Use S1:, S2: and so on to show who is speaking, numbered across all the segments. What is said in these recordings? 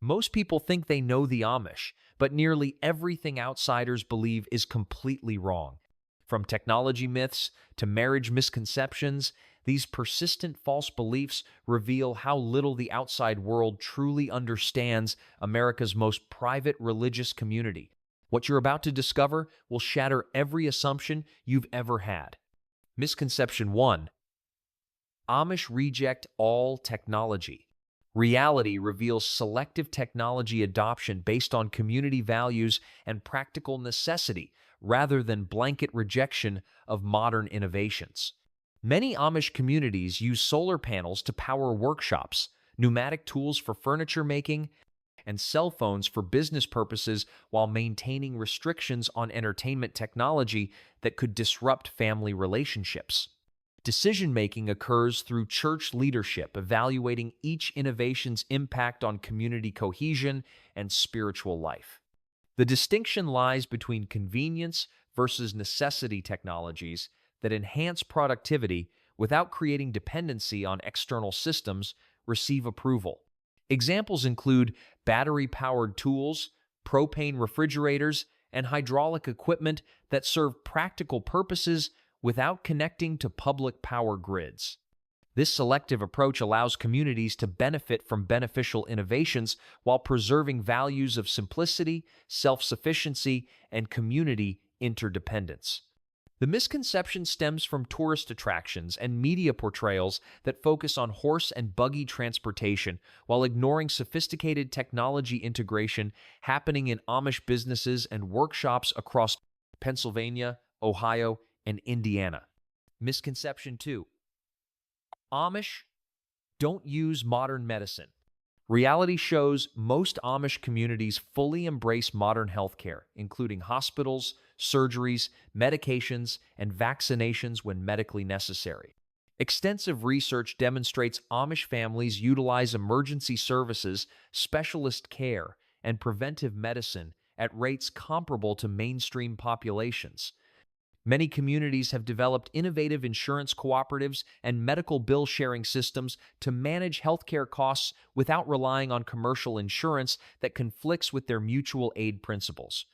S1: Most people think they know the Amish, but nearly everything outsiders believe is completely wrong. From technology myths to marriage misconceptions, these persistent false beliefs reveal how little the outside world truly understands America's most private religious community. What you're about to discover will shatter every assumption you've ever had. Misconception 1. Amish reject all technology. Reality reveals selective technology adoption based on community values and practical necessity rather than blanket rejection of modern innovations. Many Amish communities use solar panels to power workshops, pneumatic tools for furniture making, and cell phones for business purposes while maintaining restrictions on entertainment technology that could disrupt family relationships. Decision-making occurs through church leadership, evaluating each innovation's impact on community cohesion and spiritual life. The distinction lies between convenience versus necessity technologies that enhance productivity without creating dependency on external systems receive approval. Examples include battery-powered tools, propane refrigerators, and hydraulic equipment that serve practical purposes without connecting to public power grids. This selective approach allows communities to benefit from beneficial innovations while preserving values of simplicity, self-sufficiency, and community interdependence. The misconception stems from tourist attractions and media portrayals that focus on horse and buggy transportation while ignoring sophisticated technology integration happening in Amish businesses and workshops across Pennsylvania, Ohio, and Indiana. Misconception 2. Amish don't use modern medicine. Reality shows most Amish communities fully embrace modern healthcare, including hospitals, surgeries, medications, and vaccinations when medically necessary. Extensive research demonstrates Amish families utilize emergency services, specialist care, and preventive medicine at rates comparable to mainstream populations. Many communities have developed innovative insurance cooperatives and medical bill sharing systems to manage healthcare costs without relying on commercial insurance that conflicts with their mutual aid principles.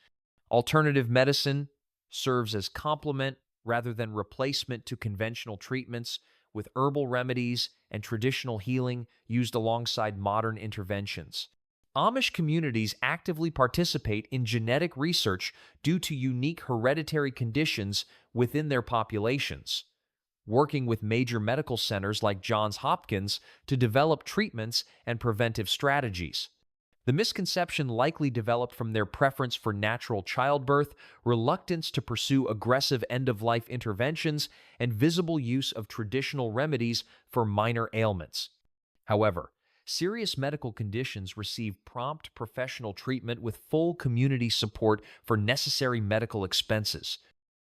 S1: Alternative medicine serves as complement rather than replacement to conventional treatments, with herbal remedies and traditional healing used alongside modern interventions. Amish communities actively participate in genetic research due to unique hereditary conditions within their populations, working with major medical centers like Johns Hopkins to develop treatments and preventive strategies. The misconception likely developed from their preference for natural childbirth, reluctance to pursue aggressive end-of-life interventions, and visible use of traditional remedies for minor ailments. However, serious medical conditions receive prompt professional treatment with full community support for necessary medical expenses.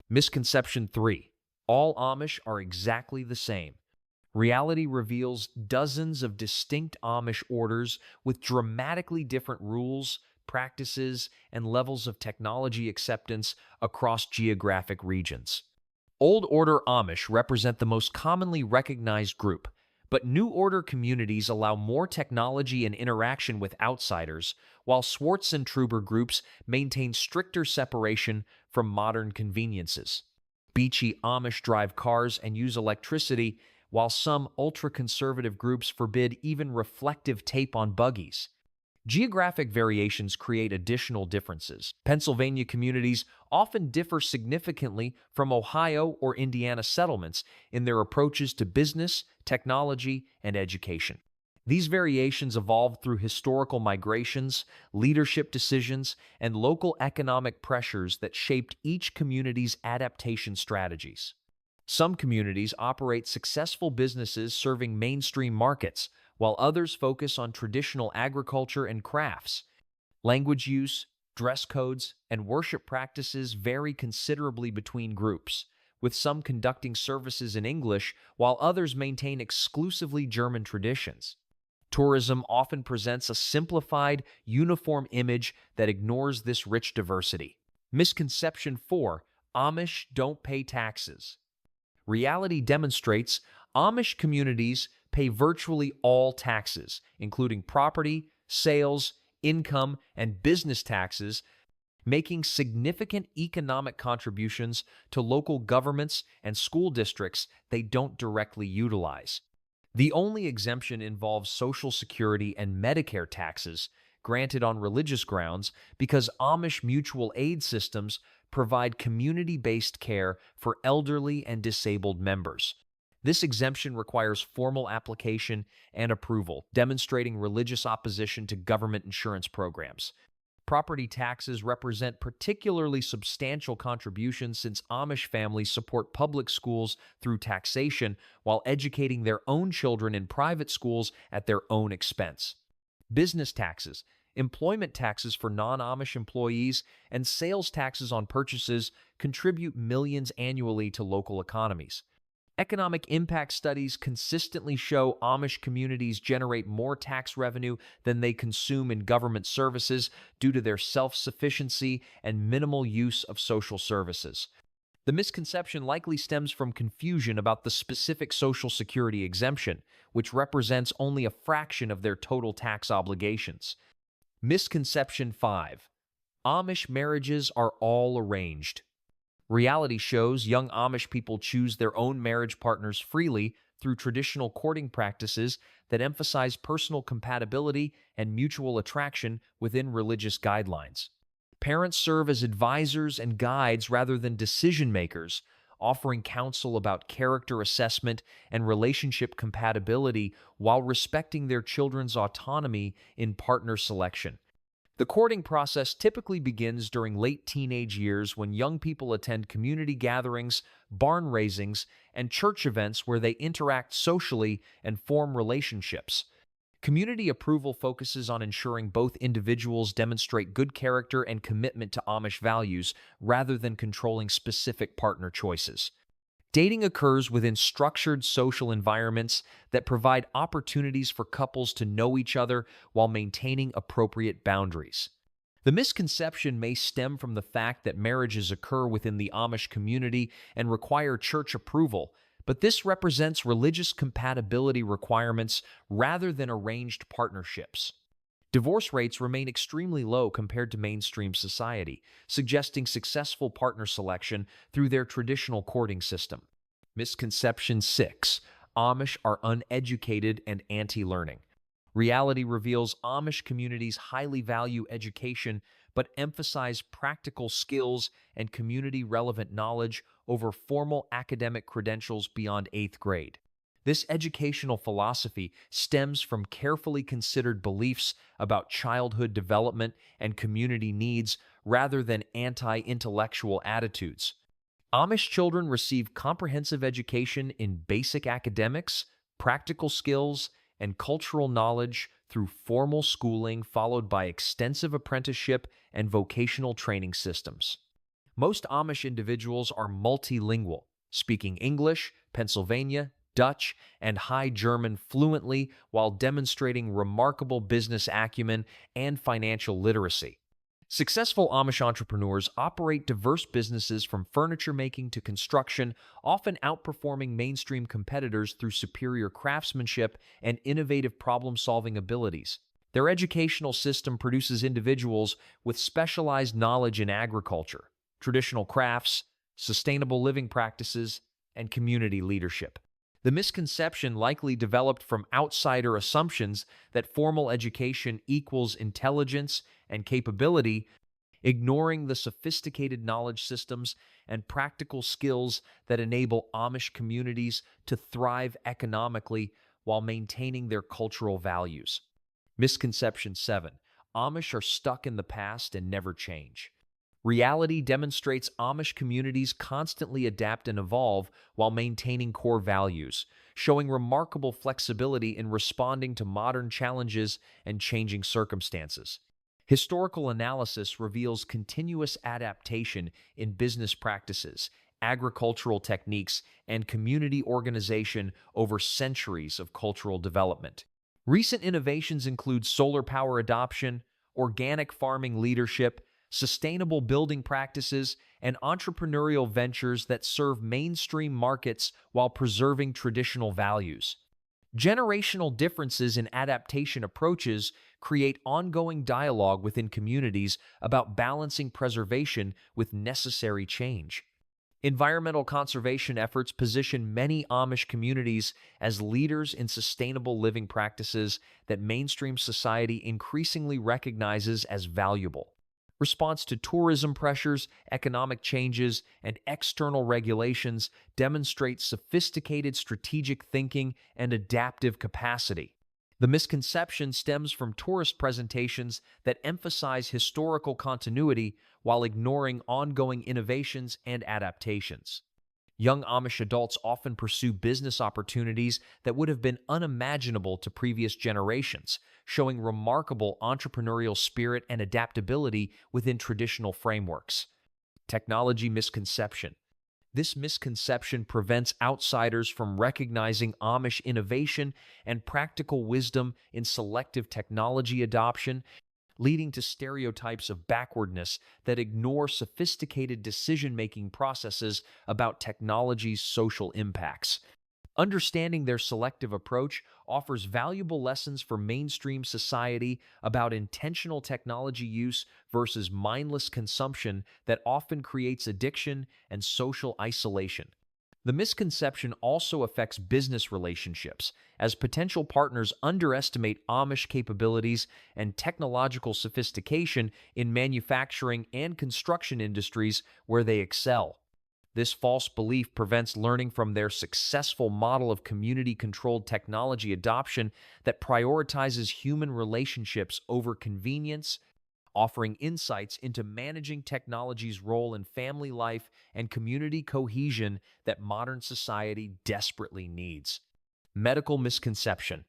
S1: Misconception 3. All Amish are exactly the same. Reality reveals dozens of distinct Amish orders with dramatically different rules, practices, and levels of technology acceptance across geographic regions. Old Order Amish represent the most commonly recognized group, but New Order communities allow more technology and interaction with outsiders, while Swartzentruber groups maintain stricter separation from modern conveniences. Beachy Amish drive cars and use electricity, while some ultra-conservative groups forbid even reflective tape on buggies. Geographic variations create additional differences. Pennsylvania communities often differ significantly from Ohio or Indiana settlements in their approaches to business, technology, and education. These variations evolved through historical migrations, leadership decisions, and local economic pressures that shaped each community's adaptation strategies. Some communities operate successful businesses serving mainstream markets, while others focus on traditional agriculture and crafts. Language use, dress codes, and worship practices vary considerably between groups, with some conducting services in English while others maintain exclusively German traditions. Tourism often presents a simplified, uniform image that ignores this rich diversity. Misconception 4. Amish don't pay taxes. Reality demonstrates Amish communities pay virtually all taxes, including property, sales, income, and business taxes, making significant economic contributions to local governments and school districts they don't directly utilize. The only exemption involves Social Security and Medicare taxes, granted on religious grounds because Amish mutual aid systems provide community-based care for elderly and disabled members. This exemption requires formal application and approval, demonstrating religious opposition to government insurance programs. Property taxes represent particularly substantial contributions since Amish families support public schools through taxation while educating their own children in private schools at their own expense. Business taxes, employment taxes for non-Amish employees, and sales taxes on purchases contribute millions annually to local economies. Economic impact studies consistently show Amish communities generate more tax revenue than they consume in government services due to their self-sufficiency and minimal use of social services. The misconception likely stems from confusion about the specific Social Security exemption, which represents only a fraction of their total tax obligations. Misconception 5. Amish marriages are all arranged. Reality shows young Amish people choose their own marriage partners freely through traditional courting practices that emphasize personal compatibility and mutual attraction within religious guidelines. Parents serve as advisors and guides rather than decision makers, offering counsel about character assessment and relationship compatibility while respecting their children's autonomy in partner selection. The courting process typically begins during late teenage years when young people attend community gatherings, barn raisings, and church events where they interact socially and form relationships. Community approval focuses on ensuring both individuals demonstrate good character and commitment to Amish values rather than controlling specific partner choices. Dating occurs within structured social environments that provide opportunities for couples to know each other while maintaining appropriate boundaries. The misconception may stem from the fact that marriages occur within the Amish community and require church approval, but this represents religious compatibility requirements rather than arranged partnerships. Divorce rates remain extremely low compared to mainstream society, suggesting successful partner selection through their traditional courting system. Misconception 6. Amish are uneducated and anti-learning. Reality reveals Amish communities highly value education but emphasize practical skills and community-relevant knowledge over formal academic credentials beyond 8th grade. This educational philosophy stems from carefully considered beliefs about childhood development and community needs rather than anti-intellectual attitudes. Amish children receive comprehensive education in basic academics, practical skills, and cultural knowledge through formal schooling followed by extensive apprenticeship and vocational training systems. Most Amish individuals are multilingual, speaking English, Pennsylvania, Dutch, and High German fluently while demonstrating remarkable business acumen and financial literacy. Successful Amish entrepreneurs operate diverse businesses from furniture making to construction, often outperforming mainstream competitors through superior craftsmanship and innovative problem-solving abilities. Their educational system produces individuals with specialized knowledge in agriculture, traditional crafts, sustainable living practices, and community leadership. The misconception likely developed from outsider assumptions that formal education equals intelligence and capability, ignoring the sophisticated knowledge systems and practical skills that enable Amish communities to thrive economically while maintaining their cultural values. Misconception 7. Amish are stuck in the past and never change. Reality demonstrates Amish communities constantly adapt and evolve while maintaining core values, showing remarkable flexibility in responding to modern challenges and changing circumstances. Historical analysis reveals continuous adaptation in business practices, agricultural techniques, and community organization over centuries of cultural development. Recent innovations include solar power adoption, organic farming leadership, sustainable building practices, and entrepreneurial ventures that serve mainstream markets while preserving traditional values. Generational differences in adaptation approaches create ongoing dialogue within communities about balancing preservation with necessary change. Environmental conservation efforts position many Amish communities as leaders in sustainable living practices that mainstream society increasingly recognizes as valuable. Response to tourism pressures, economic changes, and external regulations demonstrates sophisticated strategic thinking and adaptive capacity. The misconception stems from tourist presentations that emphasize historical continuity while ignoring ongoing innovations and adaptations. Young Amish adults often pursue business opportunities that would have been unimaginable to previous generations, showing remarkable entrepreneurial spirit and adaptability within traditional frameworks. Technology misconception. This misconception prevents outsiders from recognizing Amish innovation and practical wisdom in selective technology adoption, leading to stereotypes of backwardness that ignore sophisticated decision-making processes about technology's social impacts. Understanding their selective approach offers valuable lessons for mainstream society about intentional technology use versus mindless consumption that often creates addiction and social isolation. The misconception also affects business relationships, as potential partners underestimate Amish capabilities and technological sophistication in manufacturing and construction industries where they excel. This false belief prevents learning from their successful model of community-controlled technology adoption that prioritizes human relationships over convenience, offering insights into managing technology's role in family life and community cohesion that modern society desperately needs. Medical misconception.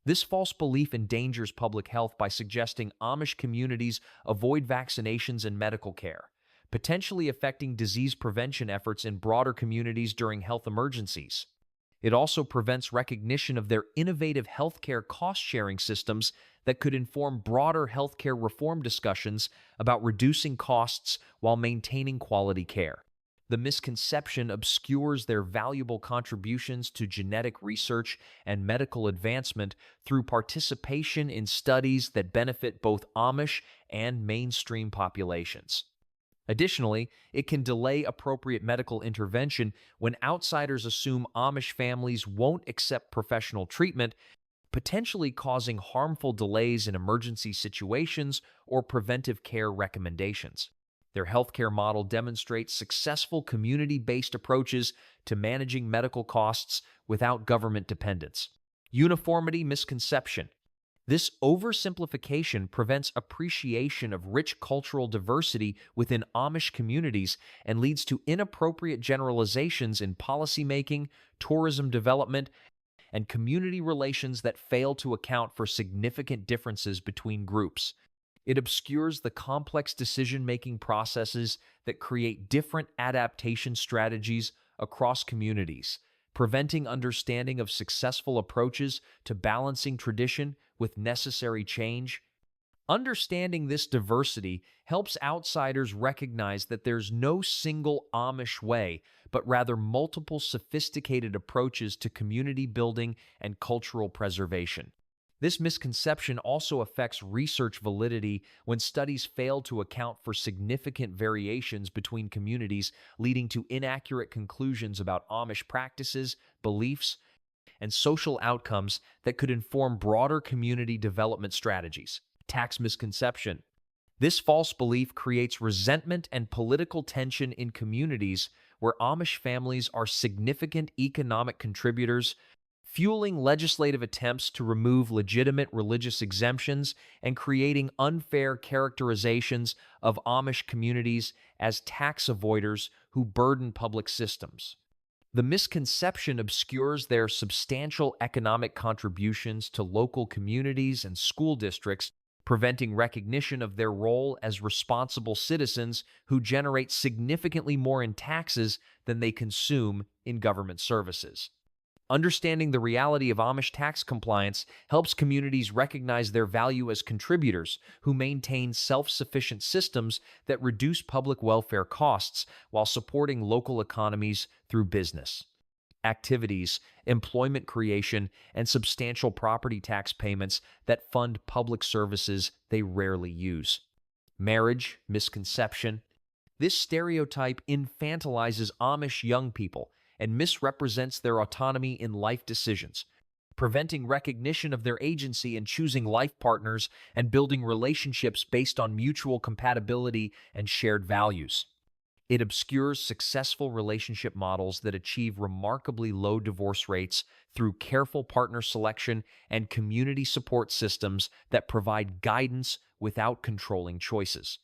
S1: This false belief endangers public health by suggesting Amish communities avoid vaccinations and medical care, potentially affecting disease prevention efforts in broader communities during health emergencies. It also prevents recognition of their innovative healthcare cost-sharing systems that could inform broader healthcare reform discussions about reducing costs while maintaining quality care. The misconception obscures their valuable contributions to genetic research and medical advancement through participation in studies that benefit both Amish and mainstream populations. Additionally, it can delay appropriate medical intervention when outsiders assume Amish families won't accept professional treatment, potentially causing harmful delays in emergency situations or preventive care recommendations. Their healthcare model demonstrates successful community-based approaches to managing medical costs without government dependence. Uniformity misconception. This oversimplification prevents appreciation of rich cultural diversity within Amish communities and leads to inappropriate generalizations in policymaking, tourism development, and community relations that fail to account for significant differences between groups. It obscures the complex decision-making processes that create different adaptation strategies across communities, preventing understanding of successful approaches to balancing tradition with necessary change. Understanding this diversity helps outsiders recognize that there's no single Amish way, but rather multiple sophisticated approaches to community building and cultural preservation. This misconception also affects research validity when studies fail to account for significant variations between communities, leading to inaccurate conclusions about Amish practices, beliefs, and social outcomes that could inform broader community development strategies. Tax misconception. This false belief creates resentment and political tension in communities where Amish families are significant economic contributors, fueling legislative attempts to remove legitimate religious exemptions and creating unfair characterizations of Amish communities as tax avoiders who burden public systems. The misconception obscures their substantial economic contributions to local communities and school districts, preventing recognition of their role as responsible citizens who generate significantly more in taxes than they consume in government services. Understanding the reality of Amish tax compliance helps communities recognize their value as contributors who maintain self-sufficient systems that reduce public welfare costs while supporting local economies through business. activities, employment creation, and substantial property tax payments that fund public services they rarely use. Marriage misconception. This stereotype infantilizes Amish young people and misrepresents their autonomy in life decisions, preventing recognition of their agency in choosing life partners and building relationships based on mutual compatibility and shared values. It obscures successful relationship models that achieve remarkably low divorce rates through careful partner selection and community support systems that provide guidance without controlling choices.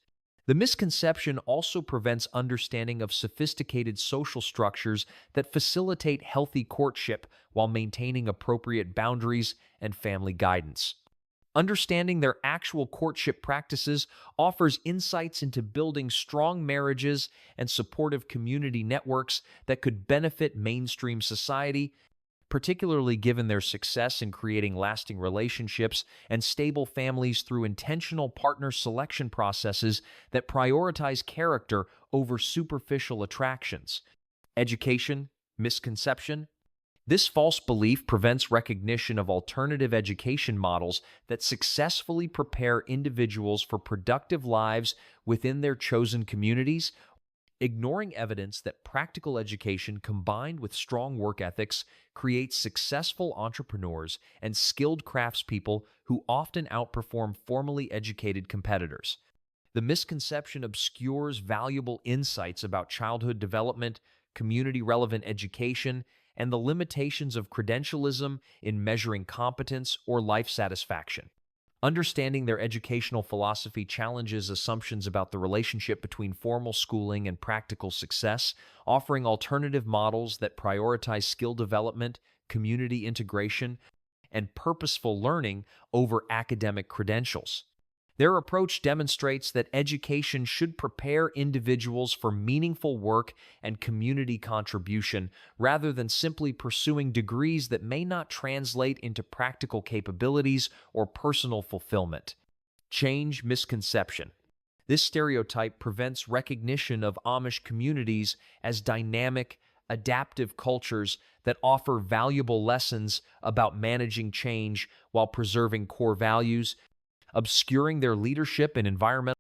S1: The misconception also prevents understanding of sophisticated social structures that facilitate healthy courtship while maintaining appropriate boundaries and family guidance. Understanding their actual courtship practices offers insights into building strong marriages and supportive community networks that could benefit mainstream society, particularly given their success in creating lasting relationships and stable families through intentional partner selection processes that prioritize character over superficial attractions. Education misconception. This false belief prevents recognition of alternative education models that successfully prepare individuals for productive lives within their chosen communities, ignoring evidence that practical education combined with strong work ethics creates successful entrepreneurs and skilled craftspeople who often outperform formally educated competitors. The misconception obscures valuable insights about childhood development, community-relevant education, and the limitations of credentialism in measuring competence or life satisfaction. Understanding their educational philosophy challenges assumptions about the relationship between formal schooling and practical success, offering alternative models that prioritize skill development, community integration, and purposeful learning over academic credentials. Their approach demonstrates that education should prepare individuals for meaningful work and community contribution rather than simply pursuing degrees that may not translate into practical capabilities or personal fulfillment. Change misconception. This stereotype prevents recognition of Amish communities as dynamic, adaptive cultures that offer valuable lessons about managing change while preserving core values, obscuring their leadership and environmental